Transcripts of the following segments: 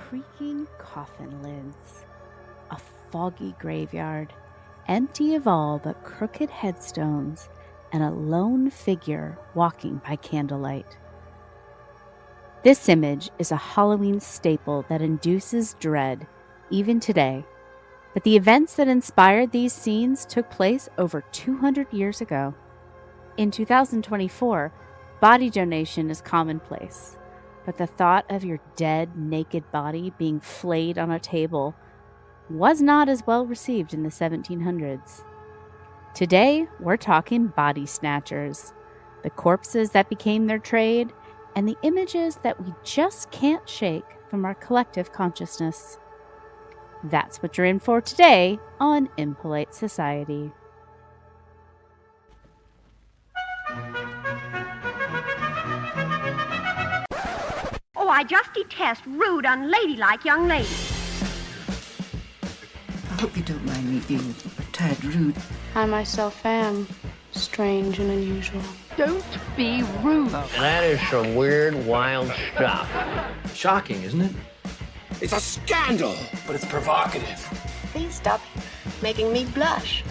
creaking coffin lids, a foggy graveyard, empty of all but crooked headstones and a lone figure walking by candlelight. This image is a Halloween staple that induces dread even today, but the events that inspired these scenes took place over 200 years ago. In 2024, body donation is commonplace, but the thought of your dead, naked body being flayed on a table was not as well received in the 1700s. Today, we're talking body snatchers, the corpses that became their trade, and the images that we just can't shake from our collective consciousness. That's what you're in for today on Impolite Society. Oh, I just detest rude, unladylike young ladies. I hope you don't mind me being a tad rude. I myself am strange and unusual. Don't be rude. That is some weird, wild stuff. Shocking, isn't it? It's a scandal! But it's provocative. Please stop making me blush.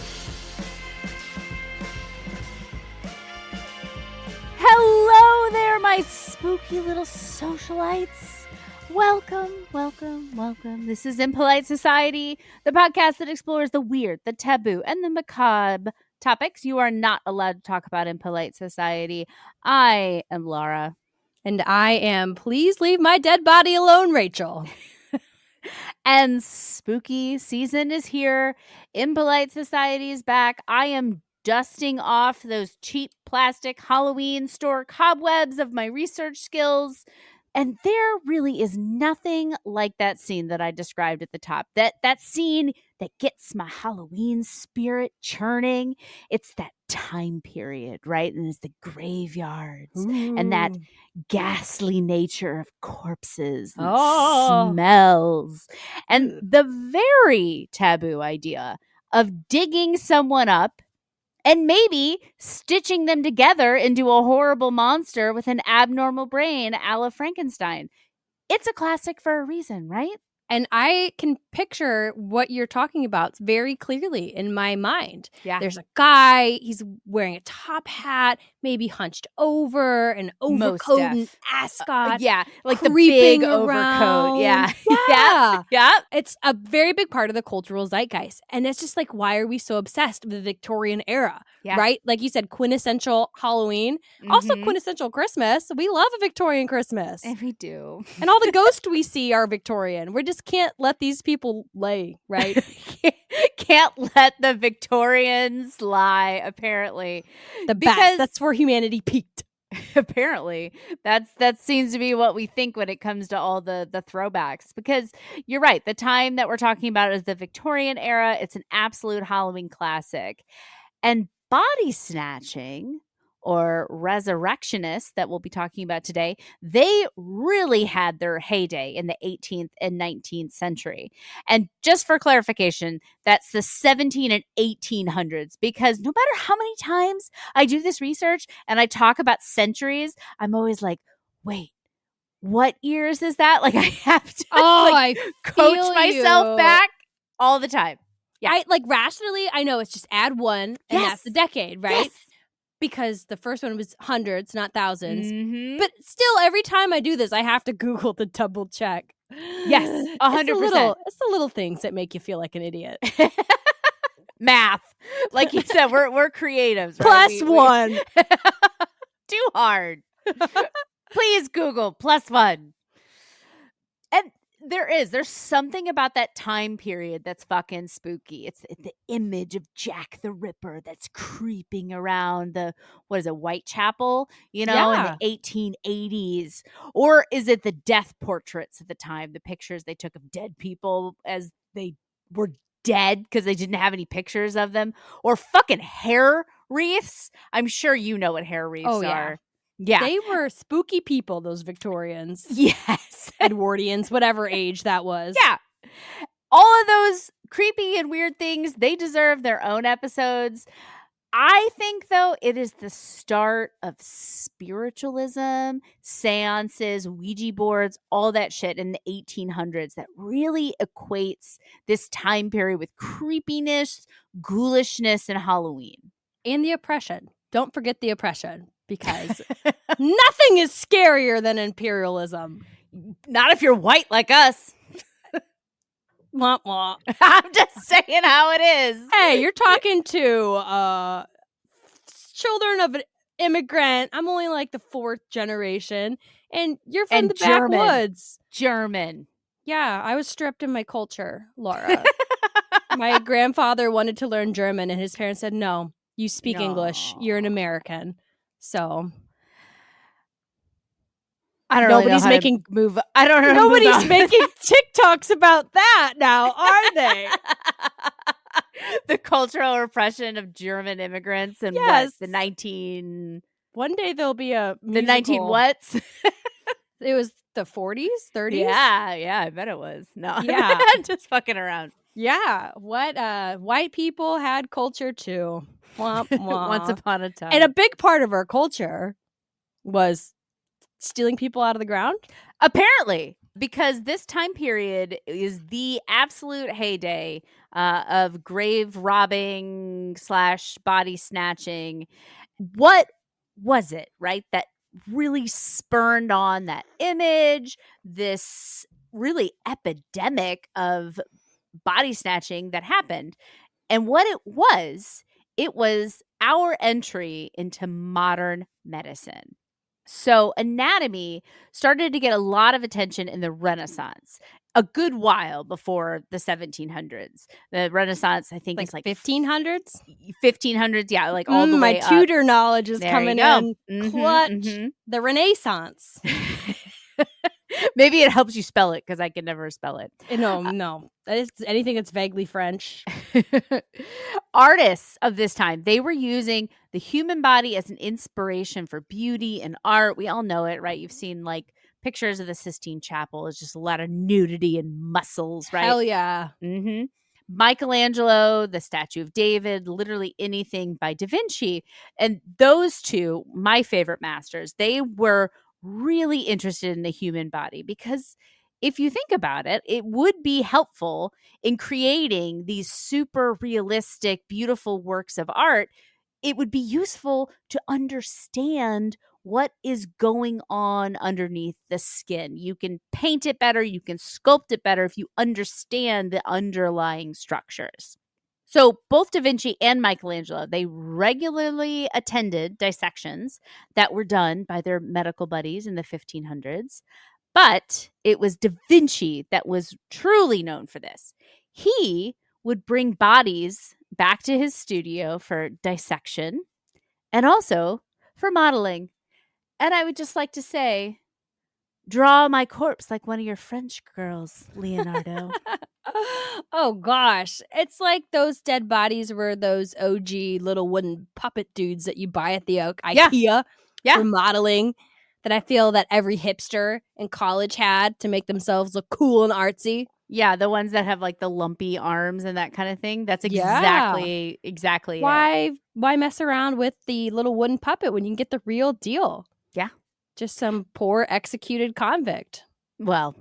Hello there, my spooky little socialites. Welcome, welcome, welcome. This is Impolite Society, the podcast that explores the weird, the taboo, and the macabre topics you are not allowed to talk about in Polite Society. I am Laura. And I am Please Leave My Dead Body Alone, Rachel. And spooky season is here. Impolite Society is back. I am dusting off those cheap plastic Halloween store cobwebs of my research skills. And there really is nothing like that scene that I described at the top. That scene that gets my Halloween spirit churning. It's that time period, right? And it's the graveyards and that ghastly nature of corpses and smells. And the very taboo idea of digging someone up and maybe stitching them together into a horrible monster with an abnormal brain a la Frankenstein. It's a classic for a reason, right? And I can picture what you're talking about very clearly in my mind. Yeah. There's a guy, he's wearing a top hat, maybe hunched over, an overcoat and ascot. Yeah, like the big around. overcoat. Yeah. Yeah. Yeah. It's a very big part of the cultural zeitgeist. And it's just like, why are we so obsessed with the Victorian era? Yeah. Right? Like you said, quintessential Halloween. Also quintessential Christmas. We love a Victorian Christmas. And we do. And all the ghosts we see are Victorian. We just can't let these people lay, right? Can't let the Victorians lie, apparently. Because that's where humanity peaked. Apparently. That seems to be what we think when it comes to all the throwbacks. Because you're right, the time that we're talking about is the Victorian era. It's an absolute Halloween classic. And body snatching, or resurrectionists that we'll be talking about today, they really had their heyday in the 18th and 19th century. And just for clarification, that's the 17 and 1800s, because no matter how many times I do this research and I talk about centuries, I'm always like, wait, what years is that? Like I have to I coach myself back all the time. Yeah. I rationally, I know it's just add one and that's the decade, right? Yes. Because the first one was hundreds, not thousands. Mm-hmm. But still, every time I do this, I have to Google to double check. Yes, 100%. It's the little things that make you feel like an idiot. Math. Like you said, we're creatives. Plus right? one. Too hard. Please Google +1. And there's something about that time period that's fucking spooky. It's the image of Jack the Ripper that's creeping around Whitechapel, in the 1880s. Or is it the death portraits at the time, the pictures they took of dead people as they were dead because they didn't have any pictures of them? Or fucking hair wreaths? I'm sure you know what hair wreaths are. Yeah. They were spooky people, those Victorians. Yes. Edwardians, whatever age that was. Yeah. All of those creepy and weird things, they deserve their own episodes. I think, though, it is the start of spiritualism, seances, Ouija boards, all that shit in the 1800s that really equates this time period with creepiness, ghoulishness, and Halloween. And the oppression. Don't forget the oppression, because nothing is scarier than imperialism. Not if you're white like us. Womp womp. I'm just saying how it is. Hey, you're talking to children of an immigrant. I'm only like the 4th generation, and you're from the backwoods. German. Yeah, I was stripped in my culture, Laura. My grandfather wanted to learn German, and his parents said, no, you speak English. You're an American. So I don't nobody's know making move. I don't know. Nobody's making TikToks about that now, are they? The cultural repression of German immigrants and Yes. what, the 19... One day there'll be a musical. The 19 whats? It was the 40s, 30s? Yeah, I bet it was. No, Yeah. I'm just fucking around. Yeah. What white people had culture too. Womp, womp. Once upon a time. And a big part of our culture was stealing people out of the ground? Apparently, because this time period is the absolute heyday of grave robbing / body snatching. What was it, right, that really spurned on that image, this really epidemic of body snatching that happened? And what it was our entry into modern medicine. So anatomy started to get a lot of attention in the Renaissance, a good while before the 1700s. The Renaissance, I think, is like 1500s? 1500s, yeah, like all the way my up. Tudor knowledge is There coming you go. in. Mhm, Clutch. mhm. The Renaissance. Maybe it helps you spell it because I can never spell it. No. It's anything that's vaguely French. Artists of this time, they were using the human body as an inspiration for beauty and art. We all know it, right? You've seen like pictures of the Sistine Chapel. It's just a lot of nudity and muscles, right? Hell yeah. Mm-hmm. Michelangelo, the Statue of David, literally anything by Da Vinci. And those two, my favorite masters, they were really interested in the human body because if you think about it, it would be helpful in creating these super realistic, beautiful works of art. It would be useful to understand what is going on underneath the skin. You can paint it better, you can sculpt it better if you understand the underlying structures. So both Da Vinci and Michelangelo, they regularly attended dissections that were done by their medical buddies in the 1500s. But it was Da Vinci that was truly known for this. He would bring bodies back to his studio for dissection and also for modeling. And I would just like to say, draw my corpse like one of your French girls, Leonardo. Oh gosh. It's like those dead bodies were those OG little wooden puppet dudes that you buy at the IKEA for modeling that I feel that every hipster in college had to make themselves look cool and artsy. Yeah, the ones that have like the lumpy arms and that kind of thing. That's exactly it. Why mess around with the little wooden puppet when you can get the real deal? Yeah. Just some poor executed convict. Well,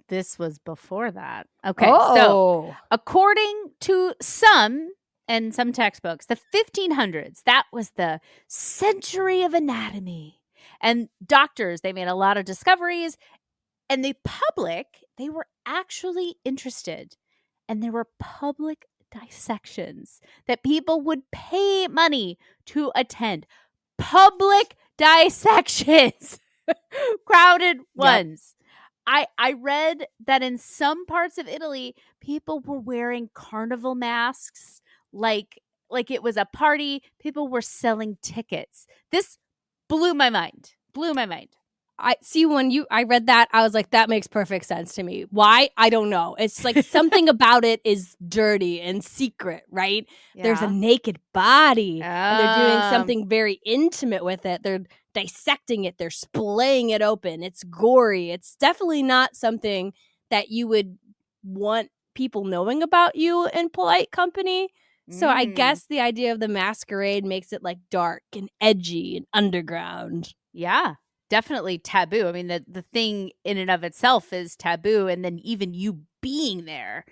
this was before that. Okay, so according to some and some textbooks, the 1500s, that was the century of anatomy. And doctors, they made a lot of discoveries. And the public, they were actually interested. And there were public dissections that people would pay money to attend. Public dissections. Crowded ones. I read that in some parts of Italy, people were wearing carnival masks like it was a party. People were selling tickets. This blew my mind. I see when I read that, I was like, that makes perfect sense to me. Why? I don't know. It's like something about it is dirty and secret, right? Yeah. There's a naked body and they're doing something very intimate with it. They're dissecting it. They're splaying it open. It's gory. It's definitely not something that you would want people knowing about you in polite company. So I guess the idea of the masquerade makes it like dark and edgy and underground. Yeah, definitely taboo. I mean, the thing in and of itself is taboo, and then even you being there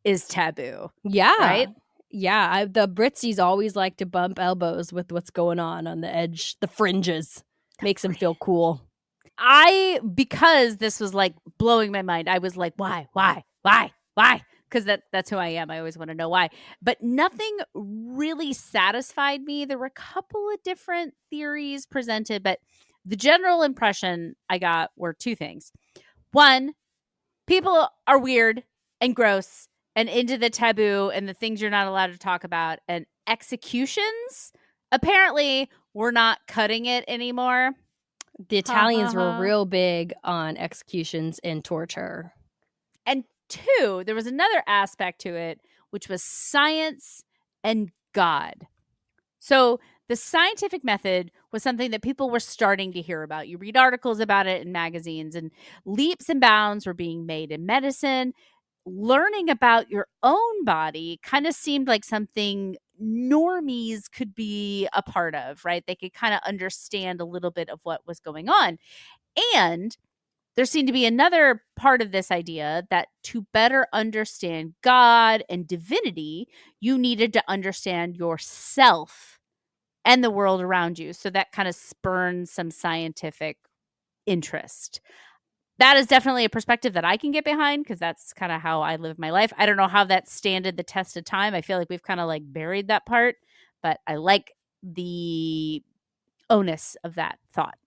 is taboo. Yeah. Right? Yeah. The Britsies always like to bump elbows with what's going on the edge, the fringes. Makes them feel cool. Because this was like blowing my mind, I was like, why? Because that's who I am. I always want to know why. But nothing really satisfied me. There were a couple of different theories presented, but the general impression I got were two things. One, people are weird and gross and into the taboo and the things you're not allowed to talk about. And executions, apparently, we're not cutting it anymore. The Italians were real big on executions and torture. And two, there was another aspect to it, which was science and God. So the scientific method was something that people were starting to hear about. You read articles about it in magazines, and leaps and bounds were being made in medicine. Learning about your own body kind of seemed like something normies could be a part of, right? They could kind of understand a little bit of what was going on. And there seemed to be another part of this idea that to better understand God and divinity, you needed to understand yourself and the world around you. So that kind of spurned some scientific interest. That is definitely a perspective that I can get behind because that's kind of how I live my life. I don't know how that standed the test of time. I feel like we've kind of like buried that part, but I like the onus of that thought.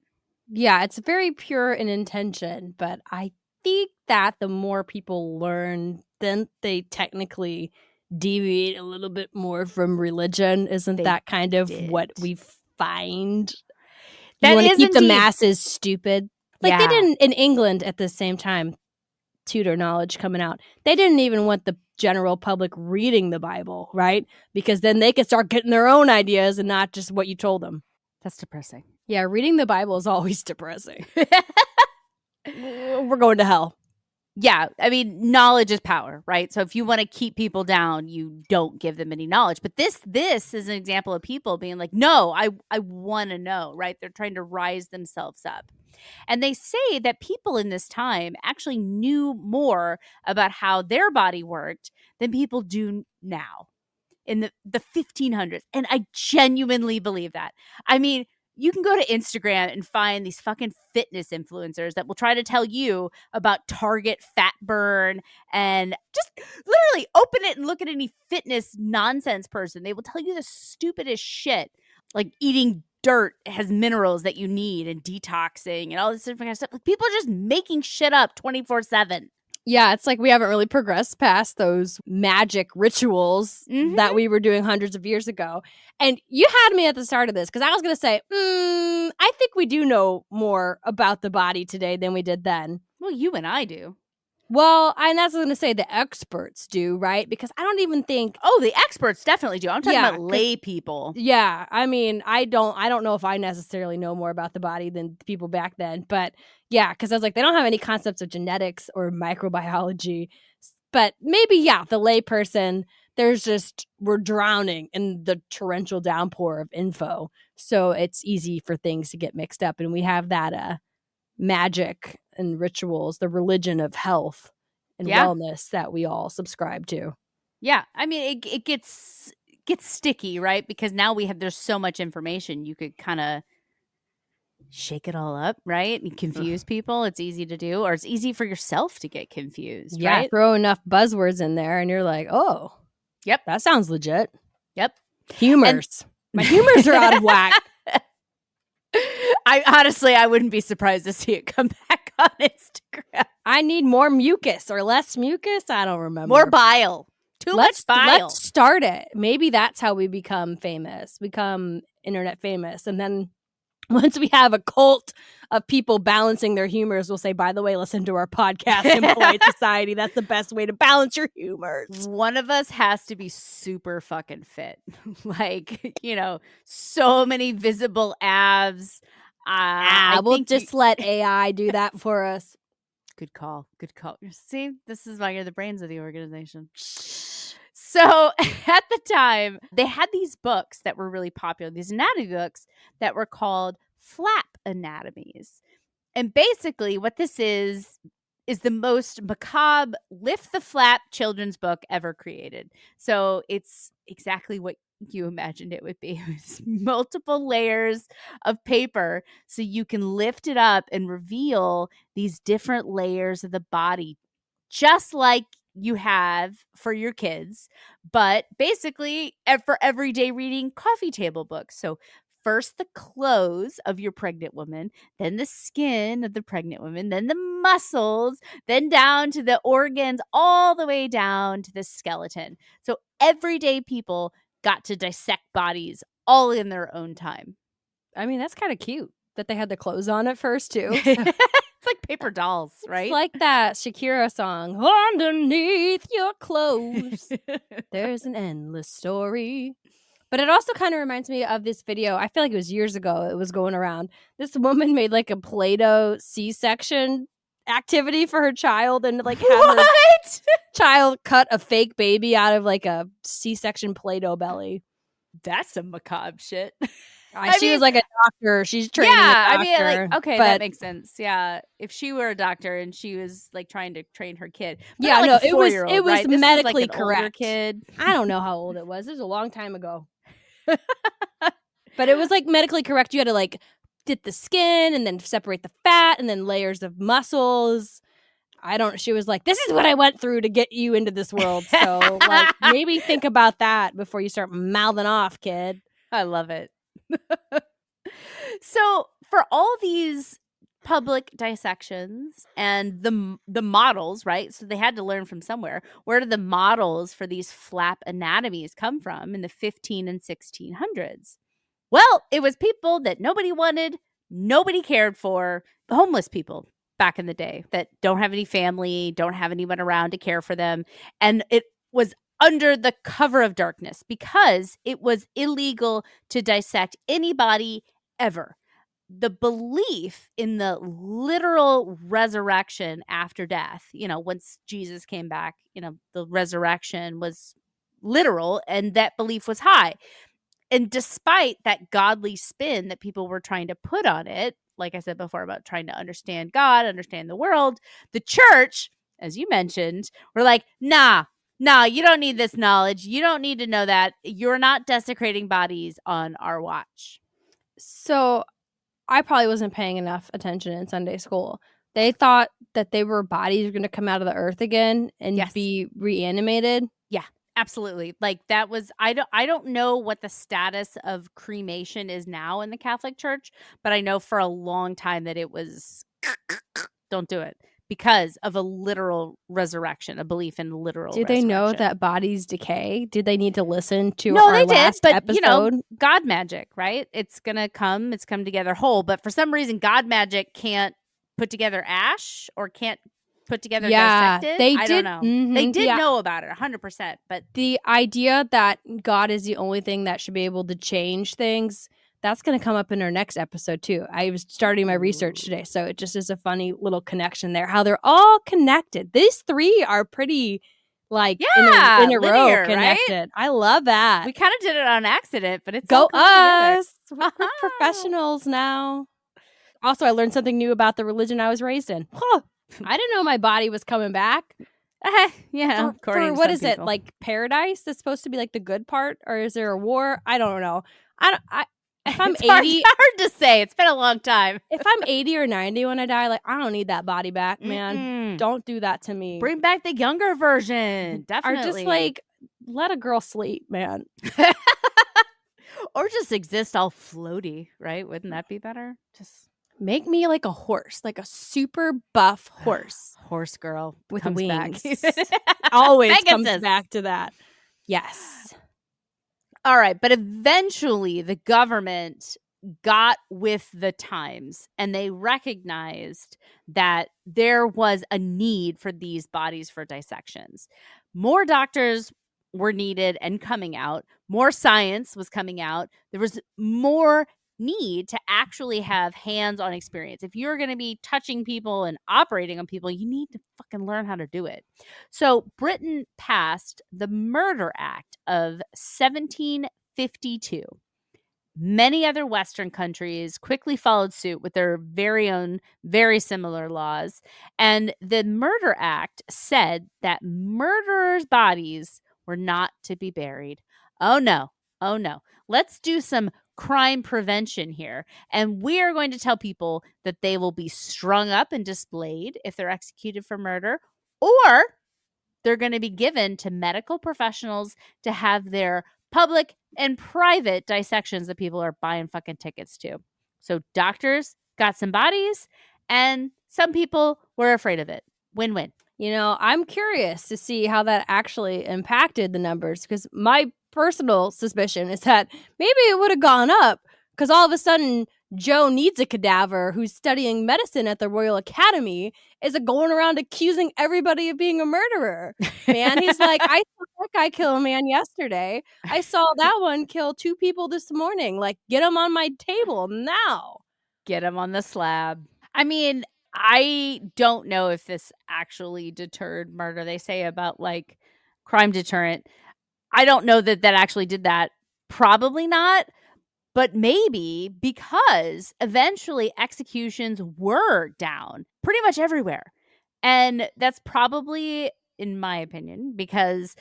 Yeah, it's very pure in intention, but I think that the more people learn, then they technically deviate a little bit more from religion. Isn't that kind of what we find? You want to keep the masses stupid. Like they didn't in England at the same time, Tudor knowledge coming out. They didn't even want the general public reading the Bible, right? Because then they could start getting their own ideas and not just what you told them. That's depressing. Yeah, reading the Bible is always depressing. We're going to hell. Yeah, I mean, knowledge is power, right? So if you want to keep people down, you don't give them any knowledge. But this is an example of people being like, no, I want to know, right? They're trying to rise themselves up. And they say that people in this time actually knew more about how their body worked than people do now in the 1500s. And I genuinely believe that. I mean, you can go to Instagram and find these fucking fitness influencers that will try to tell you about target fat burn and just literally open it and look at any fitness nonsense person. They will tell you the stupidest shit, like eating dirt has minerals that you need and detoxing and all this different kind of stuff. Like, people are just making shit up 24/7. Yeah, it's like we haven't really progressed past those magic rituals that we were doing hundreds of years ago. And you had me at the start of this because I was going to say, I think we do know more about the body today than we did then. Well, you and I do. Well, and that's what I was going to say the experts do, right? Because I don't even think... Oh, the experts definitely do. I'm talking about lay people. Yeah, I mean, I don't know if I necessarily know more about the body than people back then. But yeah, because I was like, they don't have any concepts of genetics or microbiology. But maybe, yeah, the lay person, we're drowning in the torrential downpour of info. So it's easy for things to get mixed up. And we have that magic and rituals, the religion of health and wellness that we all subscribe to. Yeah, I mean, it gets sticky, right? Because now there's so much information, you could kind of shake it all up, right? And confuse people. It's easy to do, or it's easy for yourself to get confused. Yeah, right? Throw enough buzzwords in there, and you're like, oh, yep, that sounds legit. Yep, humors. My humors are out of whack. I wouldn't be surprised to see it come back on Instagram. I need more mucus or less mucus. I don't remember. More bile. Too much bile. Let's start it. Maybe that's how we become famous, become internet famous. And then once we have a cult of people balancing their humors, we'll say, by the way, listen to our podcast, Impolite Society. That's the best way to balance your humors. One of us has to be super fucking fit. Like, so many visible abs. We'll just let AI do that for us. Good call. See, this is why you're the brains of the organization. So at the time, they had these books that were really popular, these anatomy books that were called flap anatomies. And basically what this is the most macabre lift the flap children's book ever created. So it's exactly what you imagined it would be. It's multiple layers of paper so you can lift it up and reveal these different layers of the body, just like you have for your kids, but basically for everyday reading coffee table books. So first the clothes of your pregnant woman, then the skin of the pregnant woman, then the muscles, then down to the organs, all the way down to the skeleton. So everyday people got to dissect bodies all in their own time. I mean, that's kind of cute that they had the clothes on at first, too. It's like paper dolls, right? It's like that Shakira song, underneath your clothes, there's an endless story. But it also kind of reminds me of this video. I feel like it was years ago. It was going around. This woman made like a Play-Doh C-section activity for her child and like had her child cut a fake baby out of like a C-section Play-Doh belly. That's some macabre shit. She was like a doctor. She's training. Yeah, a doctor, like, okay, that makes sense. Yeah, if she were a doctor and she was like trying to train her kid. Yeah, like no, it was right? medically was like correct. Kid. I don't know how old it was. It was a long time ago. But it was like medically correct. You had to like dip the skin and then separate the fat and then layers of muscles. She was like, this is what I went through to get you into this world. So like maybe think about that before you start mouthing off, kid. I love it. So for all these public dissections and the models, right? So they had to learn from somewhere. Where did the models for these flap anatomies come from in the 15 and 1600s? Well, it was people that nobody wanted, nobody cared for, homeless people back in the day that don't have any family, don't have anyone around to care for them. And it was under the cover of darkness because it was illegal to dissect anybody ever. The belief in the literal resurrection after death, once Jesus came back, the resurrection was literal and that belief was high. And despite that godly spin that people were trying to put on it, like I said before about trying to understand God, understand the world, the church, as you mentioned, were like, nah, you don't need this knowledge. You don't need to know that. You're not desecrating bodies on our watch. So I probably wasn't paying enough attention in Sunday school. They thought that bodies were going to come out of the earth again and be reanimated. Yeah, absolutely. Like that was, I don't know what the status of cremation is now in the Catholic Church, but I know for a long time that it was, don't do it. Because of a literal resurrection, a belief in literal resurrection. They know that bodies decay? Did they need to listen to our last episode? God magic, right? It's come together whole. But for some reason, God magic can't put together ash or can't put together dissected. I don't know. Mm-hmm, they did know about it 100%. But the idea that God is the only thing that should be able to change things, that's going to come up in our next episode, too. I was starting my research today, so it just is a funny little connection there, how they're all connected. These three are pretty, in a row connected. Right? I love that. We kind of did it on accident, but it's Go us! We're professionals now. Also, I learned something new about the religion I was raised in. I didn't know my body was coming back. Yeah. For what is people. It? Like paradise? That's supposed to be like the good part? Or is there a war? I don't know. If I'm 80, it's hard to say. It's been a long time. If I'm 80 or 90 when I die, I don't need that body back, man. Mm-mm. Don't do that to me. Bring back the younger version. Definitely. Or just let a girl sleep, man. Or just exist all floaty, right? Wouldn't that be better? Just make me like a horse, like a super buff horse. Horse girl with comes wings. Back. Always comes back to that. Yes. All right, but eventually the government got with the times and they recognized that there was a need for these bodies for dissections. More doctors were needed and coming out. More science was coming out. There was more need to actually have hands-on experience. If you're going to be touching people and operating on people, you need to fucking learn how to do it. So Britain passed the Murder Act of 1752. Many other Western countries quickly followed suit with their very own, very similar laws. And the Murder Act said that murderers' bodies were not to be buried. Oh, no. Oh, no. Let's do some crime prevention here. And we are going to tell people that they will be strung up and displayed if they're executed for murder, or they're going to be given to medical professionals to have their public and private dissections that people are buying fucking tickets to. So doctors got some bodies, and some people were afraid of it. Win-win. You know, I'm curious to see how that actually impacted the numbers, because my personal suspicion is that maybe it would have gone up, because all of a sudden Joe needs a cadaver who's studying medicine at the Royal Academy is going around accusing everybody of being a murderer. Man, he's like, I saw that guy kill a man yesterday. I saw that one kill 2 people this morning. Like, get him on my table now. Get him on the slab. I mean, I don't know if this actually deterred murder. They say about like crime deterrent. I don't know that actually did that. Probably not. But maybe because eventually executions were down pretty much everywhere. And that's probably, in my opinion, because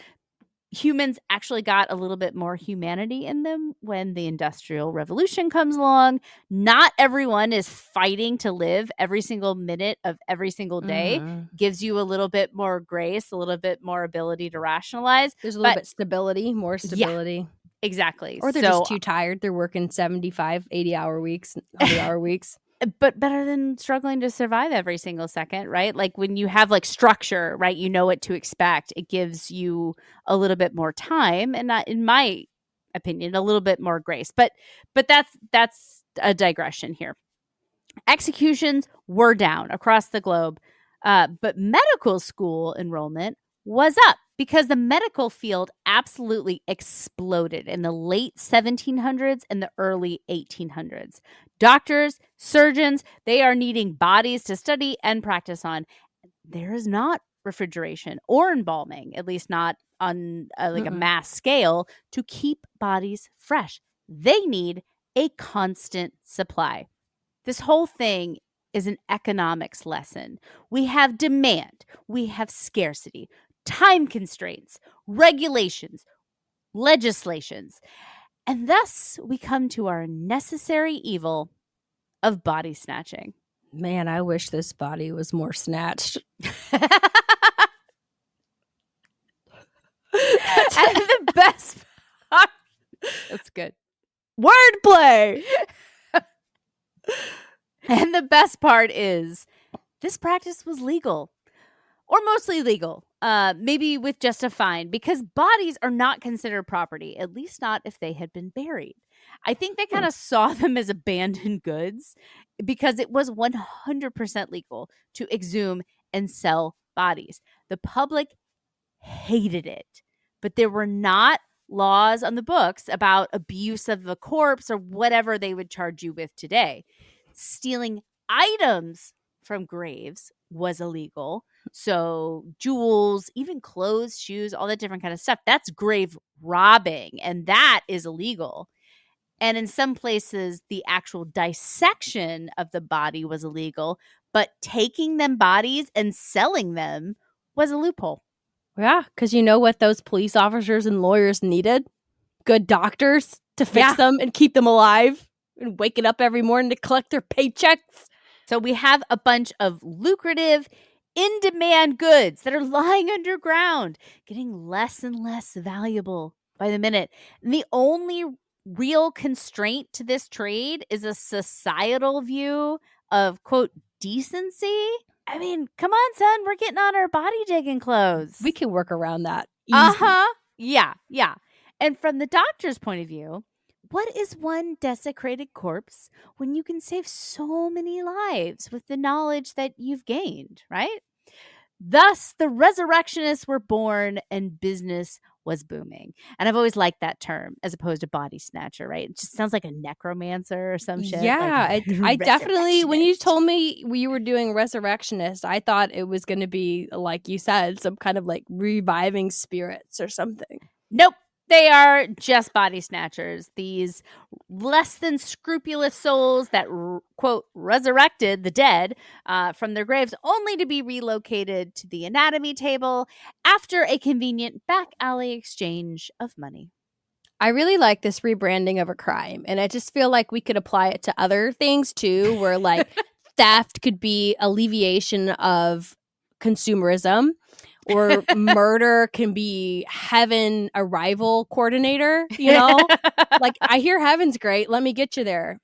humans actually got a little bit more humanity in them when the Industrial Revolution comes along. Not everyone is fighting to live every single minute of every single day. Gives you a little bit more grace, a little bit more ability to rationalize. There's a little bit stability, more stability. Yeah. Exactly. Or they're just too tired. They're working 75, 80-hour weeks, 100-hour weeks. But better than struggling to survive every single second, right? Like when you have like structure, right? You know what to expect. It gives you a little bit more time, and not, in my opinion, a little bit more grace. But that's a digression here. Executions were down across the globe, but medical school enrollment was up, because the medical field absolutely exploded in the late 1700s and the early 1800s. Doctors, surgeons, they are needing bodies to study and practice on. There is not refrigeration or embalming, at least not on a mass scale, to keep bodies fresh. They need a constant supply. This whole thing is an economics lesson. We have demand, we have scarcity, time constraints, regulations, legislations, and thus we come to our necessary evil of body snatching. Man, I wish this body was more snatched. And the best part, that's good. Wordplay! And the best part is this practice was legal. Or mostly legal, maybe with just a fine, because bodies are not considered property, at least not if they had been buried. I think they kind of saw them as abandoned goods, because it was 100% legal to exhume and sell bodies. The public hated it, but there were not laws on the books about abuse of the corpse or whatever they would charge you with today. Stealing items from graves was illegal. So jewels, even clothes, shoes, all that different kind of stuff, that's grave robbing, and that is illegal. And in some places, the actual dissection of the body was illegal, but taking them bodies and selling them was a loophole. Yeah, because you know what those police officers and lawyers needed? Good doctors to fix them and keep them alive and waking up every morning to collect their paychecks. So we have a bunch of lucrative, in-demand goods that are lying underground, getting less and less valuable by the minute. And the only real constraint to this trade is a societal view of, quote, decency. I mean, come on, son, we're getting on our body digging clothes. We can work around that easy. Yeah. And from the doctor's point of view, what is one desecrated corpse when you can save so many lives with the knowledge that you've gained, right? Thus, the resurrectionists were born and business was booming. And I've always liked that term as opposed to body snatcher, right? It just sounds like a necromancer or some shit. Yeah, like, I definitely, when you resurrectionist. told me you were doing Resurrectionist, I thought it was going to be, like you said, some kind of like reviving spirits or something. Nope. They are just body snatchers. These less than scrupulous souls that, quote, resurrected the dead from their graves only to be relocated to the anatomy table after a convenient back alley exchange of money. I really like this rebranding of a crime, and I just feel like we could apply it to other things too, where like theft could be alleviation of consumerism, or murder can be heaven arrival coordinator, you know? Like, I hear heaven's great. Let me get you there.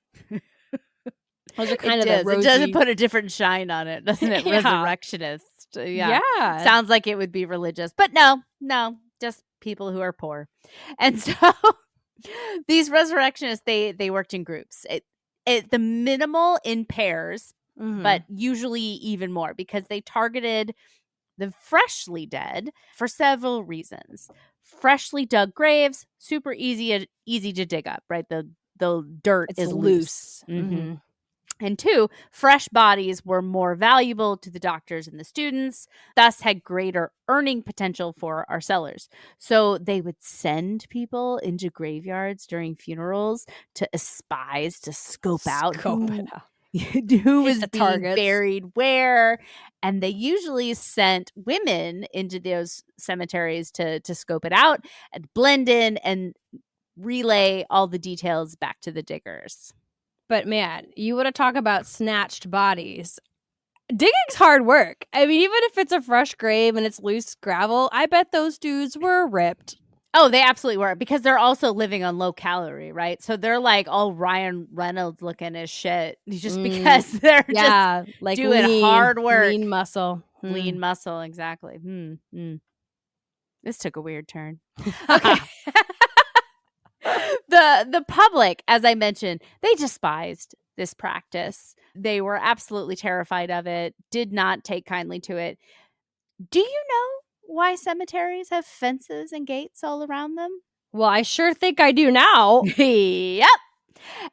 Those are kind of the rosy... It doesn't put a different shine on it, doesn't it? Yeah. Resurrectionist. Yeah. Yeah. Sounds like it would be religious. But no, just people who are poor. And so these resurrectionists, they worked in groups. The minimal in pairs, but usually even more, because they targeted the freshly dead for several reasons. Freshly dug graves, super easy to dig up, right? The dirt is loose. Mm-hmm. And 2, fresh bodies were more valuable to the doctors and the students, thus had greater earning potential for our sellers. So they would send people into graveyards during funerals to espies, to scope out who was being buried where. And they usually sent women into those cemeteries to scope it out and blend in and relay all the details back to the diggers. But man, you want to talk about snatched bodies. Digging's hard work. I mean, even if it's a fresh grave and it's loose gravel, I bet those dudes were ripped. Oh, they absolutely were, because they're also living on low calorie, right? So they're like all Ryan Reynolds looking as shit, just because they're just like doing hard work. Lean muscle. Lean muscle, exactly. This took a weird turn. Okay. The public, as I mentioned, they despised this practice. They were absolutely terrified of it, did not take kindly to it. Do you know why cemeteries have fences and gates all around them? Well, I sure think I do now. Yep.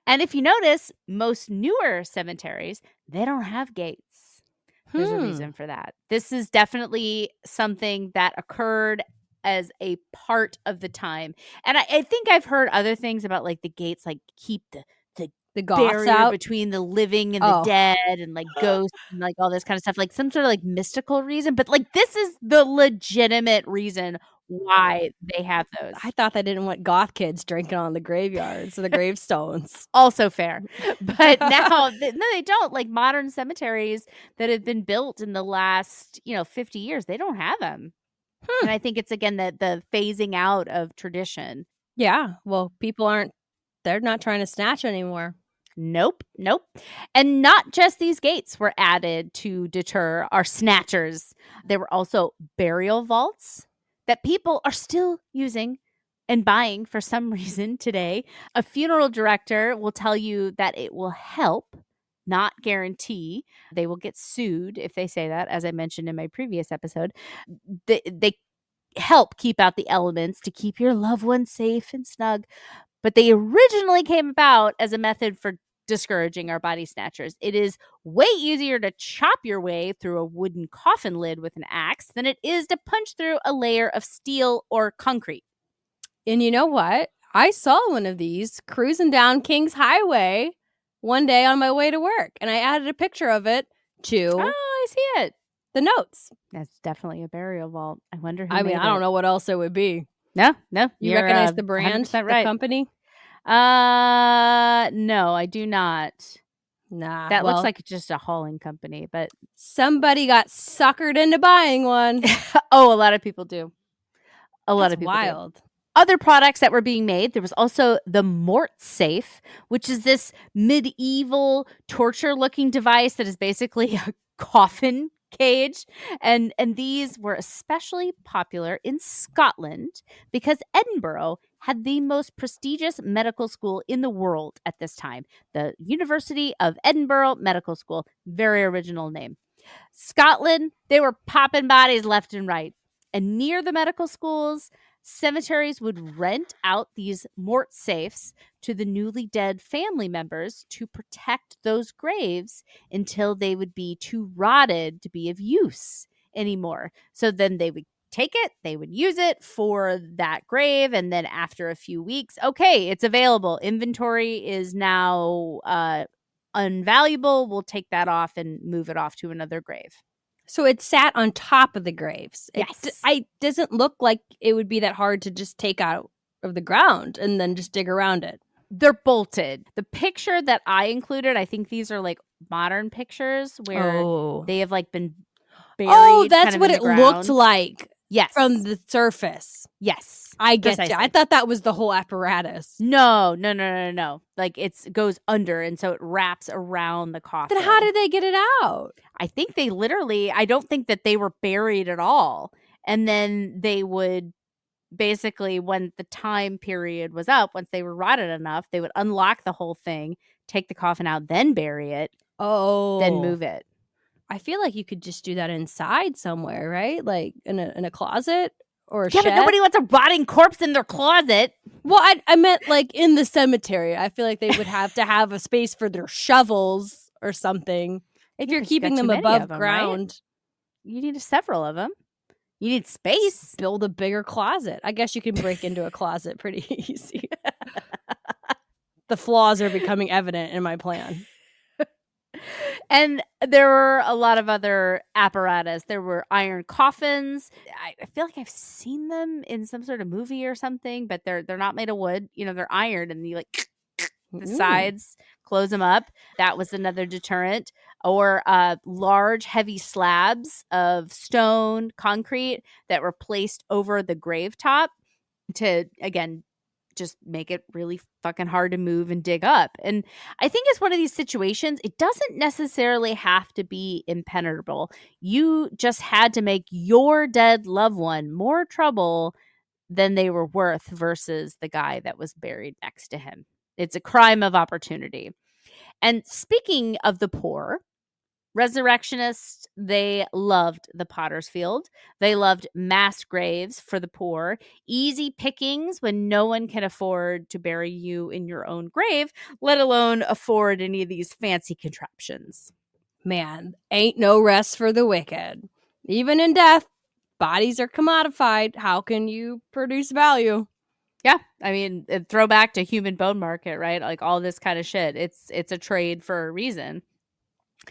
And if you notice, most newer cemeteries, they don't have gates. There's a reason for that. This is definitely something that occurred as a part of the time. And I think I've heard other things about like the gates, like keep the barrier out between the living and the dead, and like ghosts and like all this kind of stuff, like some sort of like mystical reason. But like this is the legitimate reason why they have those. I thought they didn't want goth kids drinking on the graveyards or the gravestones. Also fair. But now, no, they don't. Like modern cemeteries that have been built in the last, 50 years, they don't have them. And I think it's, again, the phasing out of tradition. Yeah. Well, they're not trying to snatch anymore. Nope. And not just these gates were added to deter our snatchers. There were also burial vaults that people are still using and buying for some reason today. A funeral director will tell you that it will help, not guarantee. They will get sued if they say that, as I mentioned in my previous episode. They help keep out the elements to keep your loved ones safe and snug. But they originally came about as a method for discouraging our body snatchers. It is way easier to chop your way through a wooden coffin lid with an axe than it is to punch through a layer of steel or concrete. And you know what? I saw one of these cruising down King's Highway one day on my way to work, and I added a picture of it to I see it. The notes. That's definitely a burial vault. I wonder who I mean, I don't know what else it would be. No. You recognize the brand, the company? No, I do not. Nah. That looks like just a hauling company, but somebody got suckered into buying one. Oh, a lot of people do. A lot of people wild. Do. Other products that were being made, there was also the Mort safe, which is this medieval torture-looking device that is basically a coffin cage. And these were especially popular in Scotland because Edinburgh had the most prestigious medical school in the world at this time. The University of Edinburgh Medical School. Very original name. Scotland, they were popping bodies left and right. And near the medical schools, cemeteries would rent out these mort safes to the newly dead family members to protect those graves until they would be too rotted to be of use anymore. So then they would take it, they would use it for that grave, and then after a few weeks, okay, it's available. Inventory is now unvaluable. We'll take that off and move it off to another grave. So it sat on top of the graves. Yes. It doesn't look like it would be that hard to just take out of the ground and then just dig around it. They're bolted. The picture that I included, I think these are like modern pictures where they have like been buried. Oh, that's kind of what in it the looked ground. like. Yes. From the surface. Yes. I get Precisely. you. I thought that was the whole apparatus. No. Like it goes under, and so it wraps around the coffin. Then how did they get it out? I think they literally, I don't think that they were buried at all. And then they would basically, when the time period was up, once they were rotted enough, they would unlock the whole thing, take the coffin out, then bury it, then move it. I feel like you could just do that inside somewhere, right? Like in a closet or a Yeah, shed. but nobody wants a rotting corpse in their closet. Well, I meant like in the cemetery. I feel like they would have to have a space for their shovels or something. If you're but you got keeping too them many above of 'em, ground, You need several of them. You need space. build a bigger closet. I guess you can break into a closet pretty easy. The flaws are becoming evident in my plan. And there were a lot of other apparatus. There were iron coffins. I feel like I've seen them in some sort of movie or something, but they're not made of wood. You know, they're iron, and you like the sides, close them up. That was another deterrent. Or large, heavy slabs of stone, concrete that were placed over the grave top to, again, just make it really fucking hard to move and dig up. And I think it's one of these situations, it doesn't necessarily have to be impenetrable. You just had to make your dead loved one more trouble than they were worth versus the guy that was buried next to him. It's a crime of opportunity. And speaking of the poor, resurrectionists, they loved the potter's field. They loved mass graves for the poor, easy pickings when no one can afford to bury you in your own grave, let alone afford any of these fancy contraptions. Man, ain't no rest for the wicked. Even in death, bodies are commodified. How can you produce value? Yeah, I mean, throwback to human bone market, right? Like all this kind of shit. It's a trade for a reason.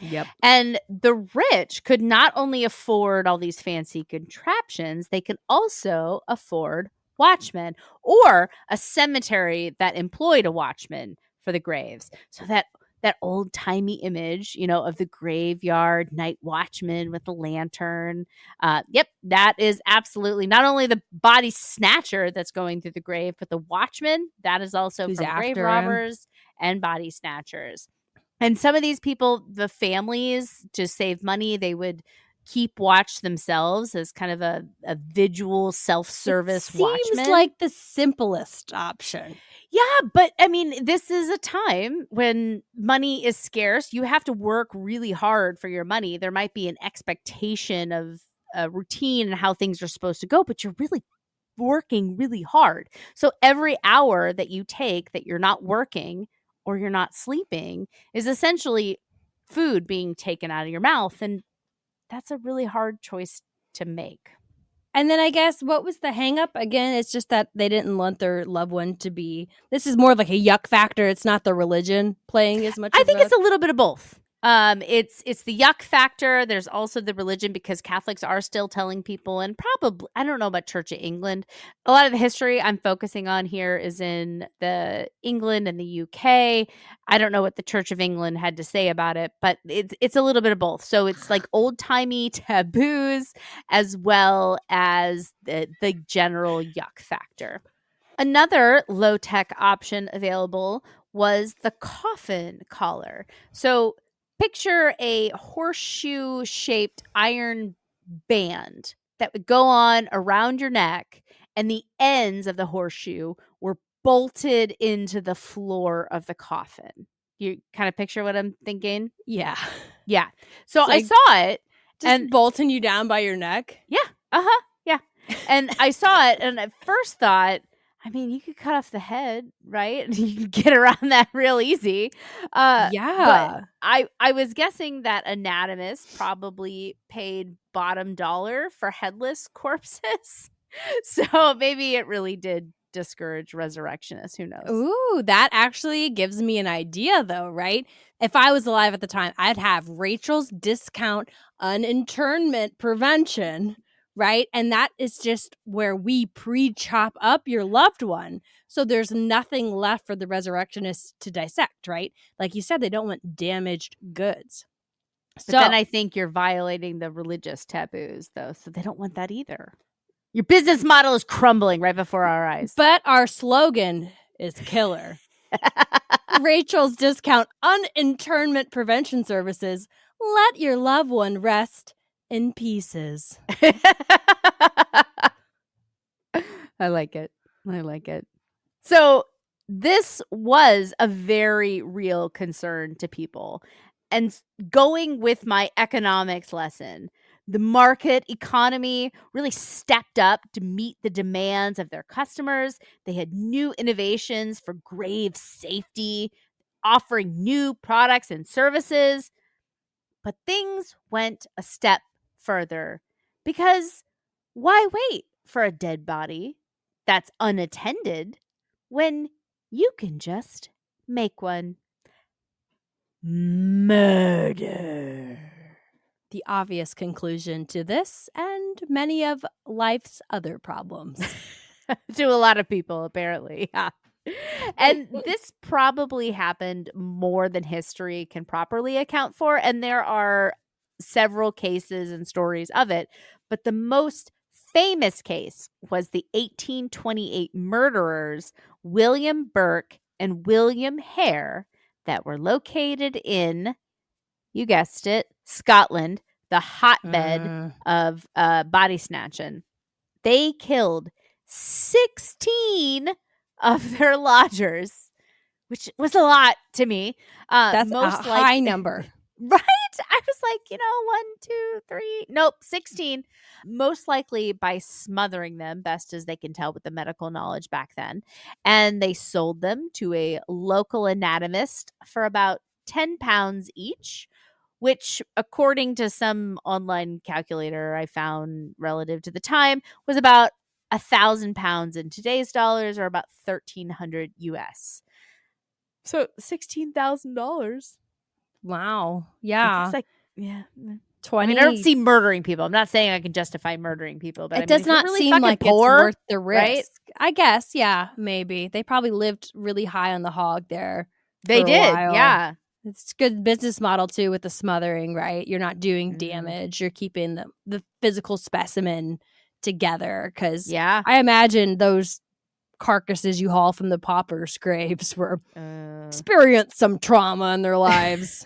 Yep. And the rich could not only afford all these fancy contraptions, they could also afford watchmen or a cemetery that employed a watchman for the graves. So that old-timey image, of the graveyard night watchman with the lantern. Yep, that is absolutely not only the body snatcher that's going through the grave, but the watchman, that is also Who's from after grave him. robbers and body snatchers. And some of these people, the families, to save money, they would keep watch themselves as kind of a vigil self-service watchman. Seems like the simplest option. Yeah, but I mean, this is a time when money is scarce. You have to work really hard for your money. There might be an expectation of a routine and how things are supposed to go, but you're really working really hard. So every hour that you take that you're not working or you're not sleeping is essentially food being taken out of your mouth. And that's a really hard choice to make. And then I guess what was the hang up? Again, it's just that they didn't want their loved one to be. This is more of like a yuck factor. It's not the religion playing as much. I think it's a little bit of both. It's the yuck factor. There's also the religion, because Catholics are still telling people, and probably, I don't know about Church of England. A lot of the history I'm focusing on here is in the England and the UK. I don't know what the Church of England had to say about it, but it's a little bit of both. So it's like old timey taboos as well as the general yuck factor. Another low tech option available was the coffin collar. So picture a horseshoe-shaped iron band that would go on around your neck, and the ends of the horseshoe were bolted into the floor of the coffin. You kind of picture what I'm thinking? Yeah. Yeah. So It's like I saw it. Just bolting you down by your neck. Yeah. Uh-huh. Yeah. And I saw it and at first thought, I mean, you could cut off the head, right? You could get around that real easy. But Yeah. I was guessing that anatomists probably paid bottom dollar for headless corpses. So maybe it really did discourage resurrectionists. Who knows? Ooh, that actually gives me an idea, though, right? If I was alive at the time, I'd have Rachel's discount uninternment prevention, right? And that is just where we pre-chop up your loved one. So there's nothing left for the resurrectionists to dissect, right? Like you said, they don't want damaged goods. But then I think you're violating the religious taboos, though. So they don't want that either. Your business model is crumbling right before our eyes. But our slogan is killer. Rachel's discount uninternment prevention services. Let your loved one rest in pieces. I like it. So this was a very real concern to people. And going with my economics lesson, the market economy really stepped up to meet the demands of their customers. They had new innovations for grave safety, offering new products and services. But things went a step further because why wait for a dead body that's unattended when you can just make one? Murder. The obvious conclusion to this and many of life's other problems. To a lot of people, apparently. Yeah. And this probably happened more than history can properly account for. And there are several cases and stories of it. But the most famous case was the 1828 murderers, William Burke and William Hare, that were located in, you guessed it, Scotland, the hotbed of body snatching. They killed 16 of their lodgers, which was a lot to me. That's a high number. Right? I was like, 1, 2, 3. Nope, 16. Most likely by smothering them, best as they can tell with the medical knowledge back then. And they sold them to a local anatomist for about 10 pounds each, which, according to some online calculator I found relative to the time, was about 1,000 pounds in today's dollars, or about 1,300 US. So $16,000. Wow. Yeah. It's like, yeah. 20. I mean, I don't see murdering people. I'm not saying I can justify murdering people, but it does not really seem like poor, it's worth the risk. Right? I guess, yeah, maybe. They probably lived really high on the hog there. They did, yeah. It's a good business model, too, with the smothering, right? You're not doing damage. You're keeping the physical specimen together. Because I imagine those carcasses you haul from the paupers' graves were experienced some trauma in their lives.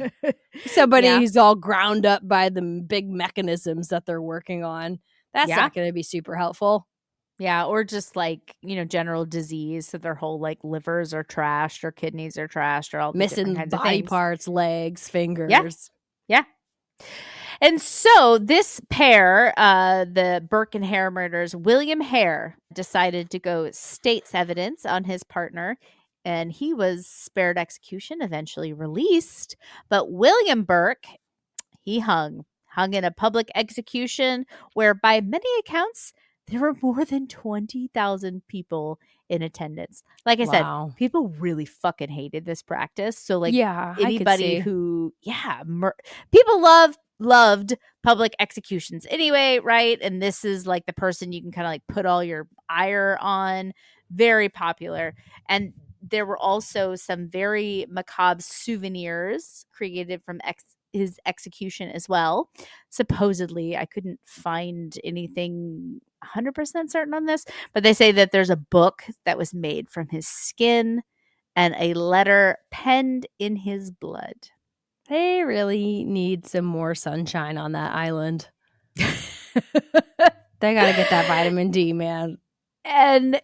Somebody who's all ground up by the big mechanisms that they're working on. That's not going to be super helpful. Yeah, or just like, general disease. So their whole like livers are trashed or kidneys are trashed or all missing kinds body of parts, legs, fingers. Yeah. And so this pair, the Burke and Hare murders, William Hare decided to go state's evidence on his partner, and he was spared execution, eventually released. But William Burke, he hung in a public execution where, by many accounts, there were more than 20,000 people in attendance. Like I said, people really fucking hated this practice. So like anybody who, people loved public executions anyway, right? And this is like the person you can kind of like put all your ire on. Very popular. And there were also some very macabre souvenirs created from his execution as well. Supposedly, I couldn't find anything 100% certain on this, but they say that there's a book that was made from his skin and a letter penned in his blood. They really need some more sunshine on that island. They got to get that vitamin D, man. And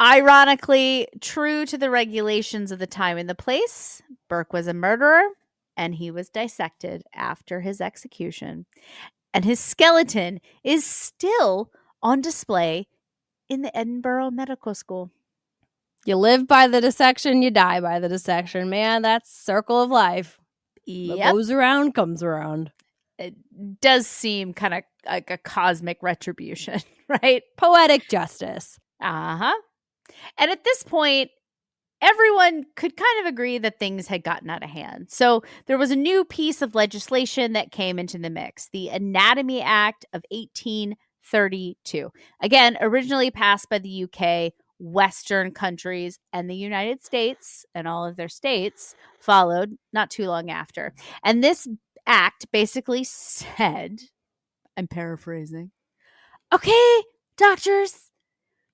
ironically, true to the regulations of the time and the place, Burke was a murderer, and he was dissected after his execution. And his skeleton is still on display in the Edinburgh Medical School. You live by the dissection, you die by the dissection. Man, that's circle of life. What goes around comes around. It does seem kind of like a cosmic retribution, right? Poetic justice. Uh-huh. And at this point, everyone could kind of agree that things had gotten out of hand. So there was a new piece of legislation that came into the mix, the Anatomy Act of 1832. Again, originally passed by the UK, Western countries, and the United States, and all of their states followed not too long after. And this act basically said, I'm paraphrasing, okay, doctors,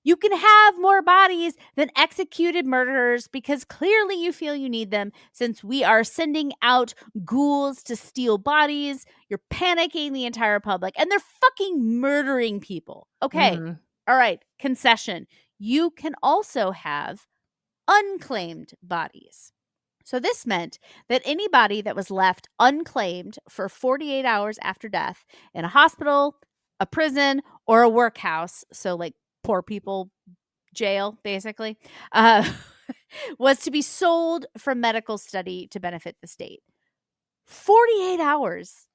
you can have more bodies than executed murderers because clearly you feel you need them since we are sending out ghouls to steal bodies. You're panicking the entire public and they're fucking murdering people. Okay. All right. Concession. You can also have unclaimed bodies. So this meant that any body that was left unclaimed for 48 hours after death in a hospital, a prison, or a workhouse, so like poor people jail, basically, was to be sold for medical study to benefit the state. 48 hours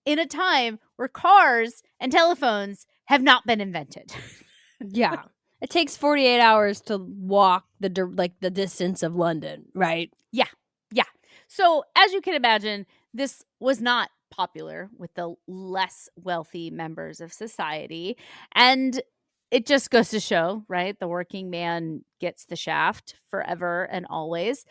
in a time where cars and telephones have not been invented. Yeah. It takes 48 hours to walk the distance of London, right? Yeah. Yeah. So as you can imagine, this was not popular with the less wealthy members of society. And it just goes to show, right? The working man gets the shaft forever and always.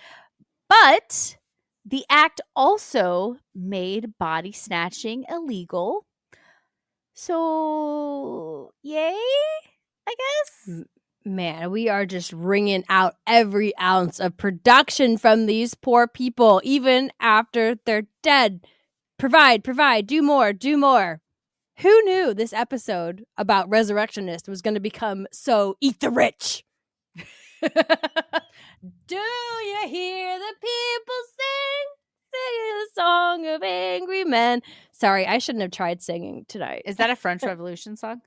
But the act also made body snatching illegal. So, yay, I guess. Man, we are just wringing out every ounce of production from these poor people, even after they're dead. Provide, do more. Who knew this episode about Resurrectionists was going to become so eat the rich? Do you hear the people singing the song of angry men? Sorry, I shouldn't have tried singing tonight. Is that a French Revolution song?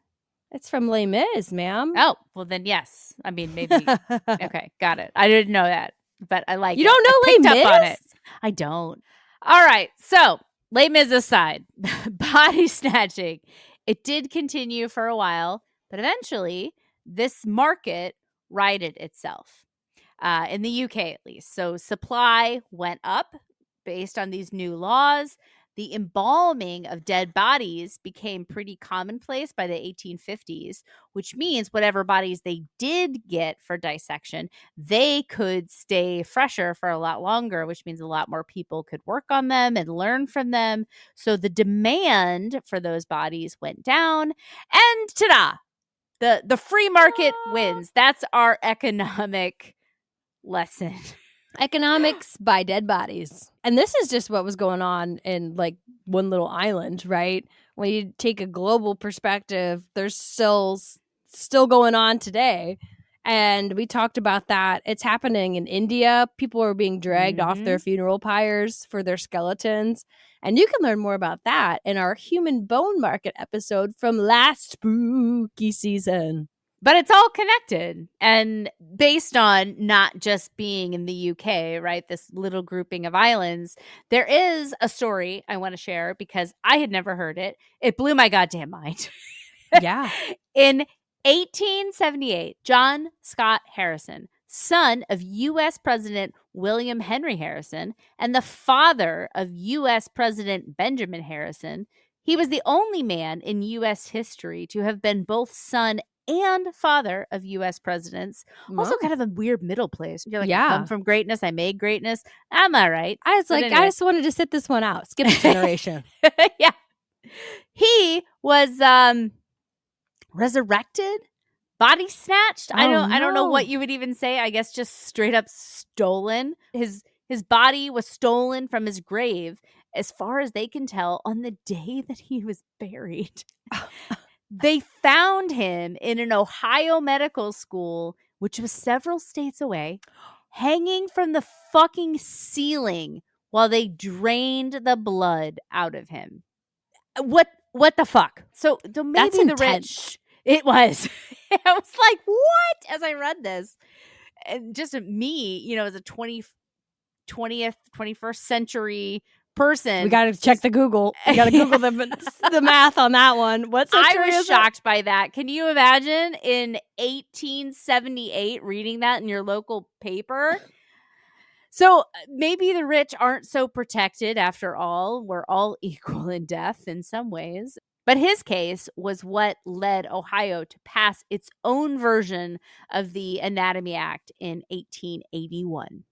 It's from Les Mis, ma'am. Oh, well then yes. I mean, maybe. Okay, got it. I didn't know that, but I like it. You don't know Les Mis? Up on it. I don't. All right, so Les Mis aside, body snatching, it did continue for a while, but eventually this market righted itself, in the UK at least. So supply went up based on these new laws. The embalming of dead bodies became pretty commonplace by the 1850s, which means whatever bodies they did get for dissection, they could stay fresher for a lot longer, which means a lot more people could work on them and learn from them. So the demand for those bodies went down, and ta-da! The free market wins. That's our economic lesson. Economics by dead bodies. And this is just what was going on in like one little island, right? When you take a global perspective, there's still going on today. And we talked about that. It's happening in India. People are being dragged off their funeral pyres for their skeletons. And you can learn more about that in our human bone market episode from last spooky season. But it's all connected and based on not just being in the UK, right? This little grouping of islands. There is a story I want to share because I had never heard it. It blew my goddamn mind. Yeah. In 1878, John Scott Harrison, son of U.S. President William Henry Harrison and the father of U.S. President Benjamin Harrison, he was the only man in U.S. history to have been both son and father of U.S. presidents. Also kind of a weird middle place. You're like, I come from greatness. I made greatness. I'm all right. I was like, anyway. I just wanted to sit this one out. Skip a generation. Yeah. He was resurrected, body snatched. I don't know what you would even say. I guess just straight up stolen. His body was stolen from his grave, as far as they can tell, on the day that he was buried. They found him in an Ohio medical school, which was several states away, hanging from the fucking ceiling while they drained the blood out of him. What the fuck? So maybe That's the intense. rich, It was. I was like, what? As I read this. And just me, as a 20th, 21st century person. We got to check the Google. We got to Google the math on that one. What century I was is it? shocked by that. Can you imagine in 1878 reading that in your local paper? So maybe the rich aren't so protected after all. We're all equal in death in some ways. But his case was what led Ohio to pass its own version of the Anatomy Act in 1881.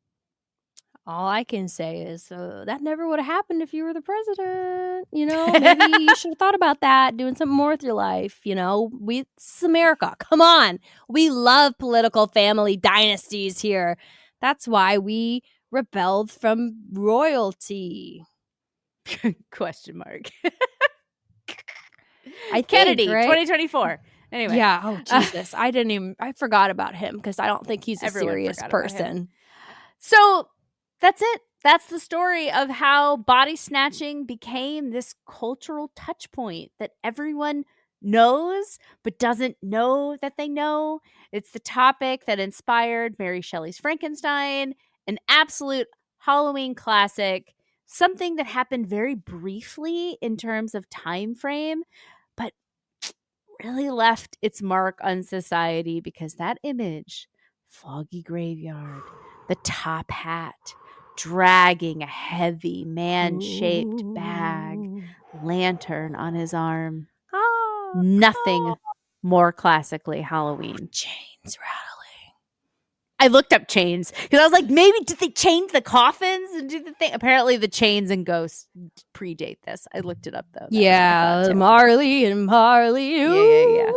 All I can say is that never would have happened if you were the president. Maybe you should have thought about that, doing something more with your life. It's America. Come on. We love political family dynasties here. That's why we rebelled from royalty. Question mark. Kennedy, right? 2024. Anyway. Yeah. Oh, Jesus. I forgot about him because I don't think he's a serious person. So that's it. That's the story of how body snatching became this cultural touch point that everyone knows but doesn't know that they know. It's the topic that inspired Mary Shelley's Frankenstein, an absolute Halloween classic, something that happened very briefly in terms of time frame, but really left its mark on society because that image, foggy graveyard, the top hat, dragging a heavy man-shaped bag, lantern on his arm. Nothing more classically Halloween. Chains rattling. I looked up chains because I was like, maybe did they change the coffins and do the thing? Apparently the chains and ghosts predate this. I looked it up though. Yeah, Marley and Marley. Yeah.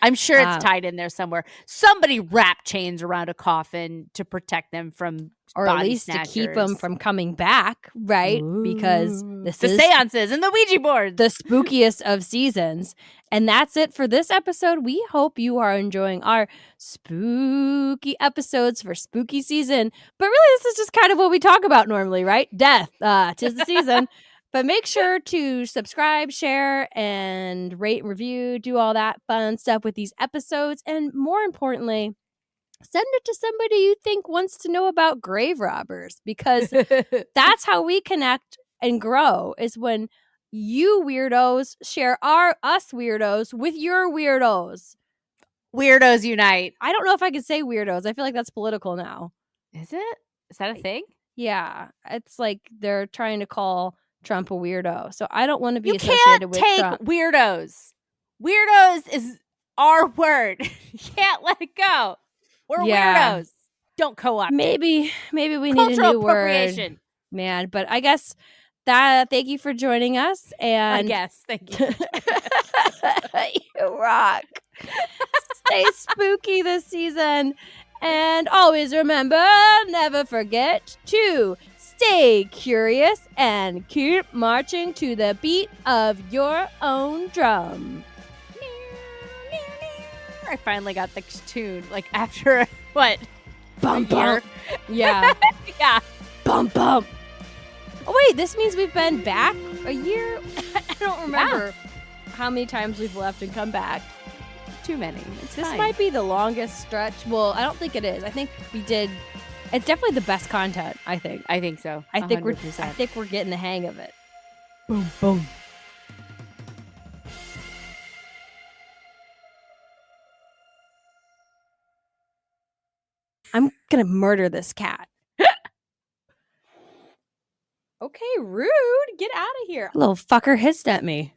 I'm sure it's tied in there somewhere. Somebody wrapped chains around a coffin to protect them from or body at least snatchers. To keep them from coming back, right? Ooh. Because this the is seances and the Ouija board, the spookiest of seasons. And that's it for this episode. We hope you are enjoying our spooky episodes for spooky season. But really, this is just kind of what we talk about normally, right? Death. 'Tis the season. But make sure to subscribe, share, and rate and review. Do all that fun stuff with these episodes. And more importantly, send it to somebody you think wants to know about grave robbers, because that's how we connect and grow, is when you weirdos share us weirdos with your weirdos. Weirdos unite. I don't know if I could say weirdos. I feel like that's political now. Is it? Is that a thing? Yeah. It's like they're trying to call Trump a weirdo. So I don't want to be associated with Trump. You can't take weirdos. Weirdos is our word. You can't let it go. We're weirdos. Don't co-opt. Maybe we need a new word, man. But I guess thank you for joining us. And thank you. You rock. Stay spooky this season, and always remember, never forget to stay curious and keep marching to the beat of your own drum. I finally got the tune, like after what? Bum bum. Yeah. Yeah. Bum bum. Oh wait, this means we've been back a year? I don't remember how many times we've left and come back. Too many. This might be the longest stretch. Well, I don't think it is. I think we did. It's definitely the best content, I think. I think so. 100%. I think we're getting the hang of it. Boom, boom. I'm gonna murder this cat. Okay, rude. Get out of here. Little fucker hissed at me.